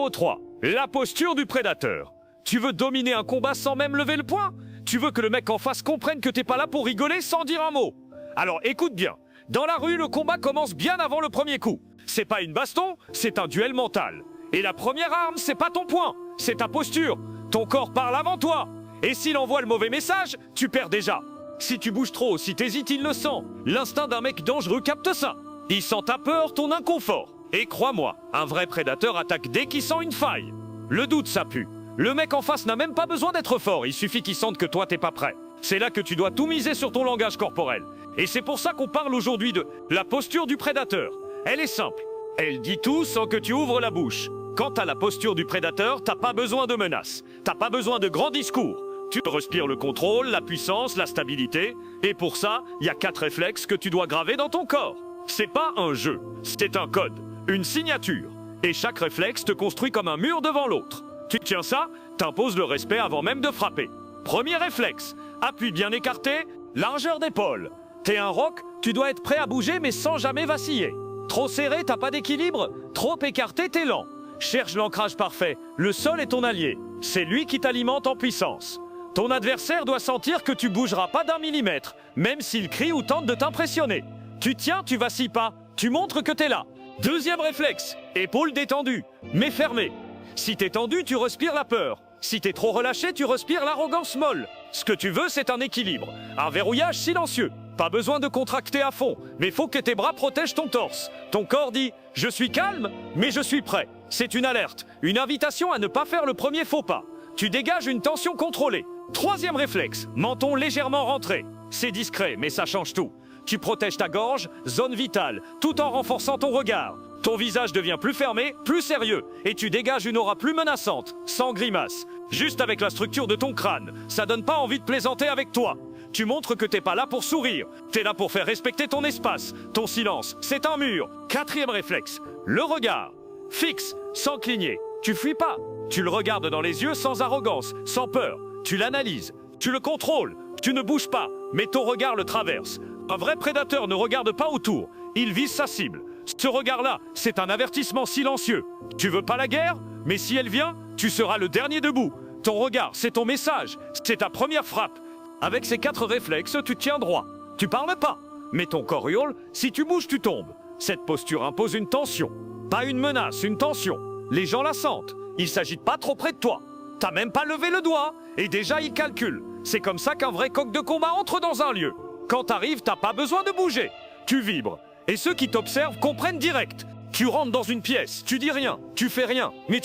Numéro 3. La posture du prédateur. Tu veux dominer un combat sans même lever le poing? Tu veux que le mec en face comprenne que t'es pas là pour rigoler sans dire un mot? Alors écoute bien. Dans la rue, le combat commence bien avant le premier coup. C'est pas une baston, c'est un duel mental. Et la première arme, c'est pas ton poing, c'est ta posture. Ton corps parle avant toi. Et s'il envoie le mauvais message, tu perds déjà. Si tu bouges trop, si t'hésites, il le sent. L'instinct d'un mec dangereux capte ça. Il sent ta peur, ton inconfort. Et crois-moi, un vrai prédateur attaque dès qu'il sent une faille. Le doute, ça pue. Le mec en face n'a même pas besoin d'être fort, il suffit qu'il sente que toi t'es pas prêt. C'est là que tu dois tout miser sur ton langage corporel. Et c'est pour ça qu'on parle aujourd'hui de la posture du prédateur. Elle est simple. Elle dit tout sans que tu ouvres la bouche. Quant à la posture du prédateur, t'as pas besoin de menaces. T'as pas besoin de grands discours. Tu respires le contrôle, la puissance, la stabilité. Et pour ça, il y a 4 réflexes que tu dois graver dans ton corps. C'est pas un jeu, c'est un code, une signature. Et chaque réflexe te construit comme un mur devant l'autre. Tu tiens ça, t'imposes le respect avant même de frapper. Premier réflexe, appui bien écarté, largeur d'épaule. T'es un roc, tu dois être prêt à bouger mais sans jamais vaciller. Trop serré, t'as pas d'équilibre. Trop écarté, t'es lent. Cherche l'ancrage parfait. Le sol est ton allié. C'est lui qui t'alimente en puissance. Ton adversaire doit sentir que tu bougeras pas d'un millimètre, même s'il crie ou tente de t'impressionner. Tu tiens, tu vacilles pas. Tu montres que t'es là. Deuxième réflexe, épaules détendues, mais fermées. Si t'es tendu, tu respires la peur. Si t'es trop relâché, tu respires l'arrogance molle. Ce que tu veux, c'est un équilibre. Un verrouillage silencieux. Pas besoin de contracter à fond, mais faut que tes bras protègent ton torse. Ton corps dit « Je suis calme, mais je suis prêt ». C'est une alerte, une invitation à ne pas faire le premier faux pas. Tu dégages une tension contrôlée. Troisième réflexe, menton légèrement rentré. C'est discret, mais ça change tout. Tu protèges ta gorge, zone vitale, tout en renforçant ton regard. Ton visage devient plus fermé, plus sérieux, et tu dégages une aura plus menaçante, sans grimace. Juste avec la structure de ton crâne, ça donne pas envie de plaisanter avec toi. Tu montres que t'es pas là pour sourire, t'es là pour faire respecter ton espace. Ton silence, c'est un mur. Quatrième réflexe, le regard. Fixe, sans cligner. Tu fuis pas. Tu le regardes dans les yeux sans arrogance, sans peur. Tu l'analyses, tu le contrôles. Tu ne bouges pas, mais ton regard le traverse. Un vrai prédateur ne regarde pas autour, il vise sa cible. Ce regard-là, c'est un avertissement silencieux. Tu veux pas la guerre? Mais si elle vient, tu seras le dernier debout. Ton regard, c'est ton message, c'est ta première frappe. Avec ces 4 réflexes, tu tiens droit. Tu parles pas, mais ton corps hurle, si tu bouges, tu tombes. Cette posture impose une tension. Pas une menace, une tension. Les gens la sentent, ils s'agitent pas trop près de toi. T'as même pas levé le doigt, et déjà ils calculent. C'est comme ça qu'un vrai coq de combat entre dans un lieu. Quand t'arrives, t'as pas besoin de bouger. Tu vibres. Et ceux qui t'observent comprennent direct. Tu rentres dans une pièce, tu dis rien, tu fais rien, mais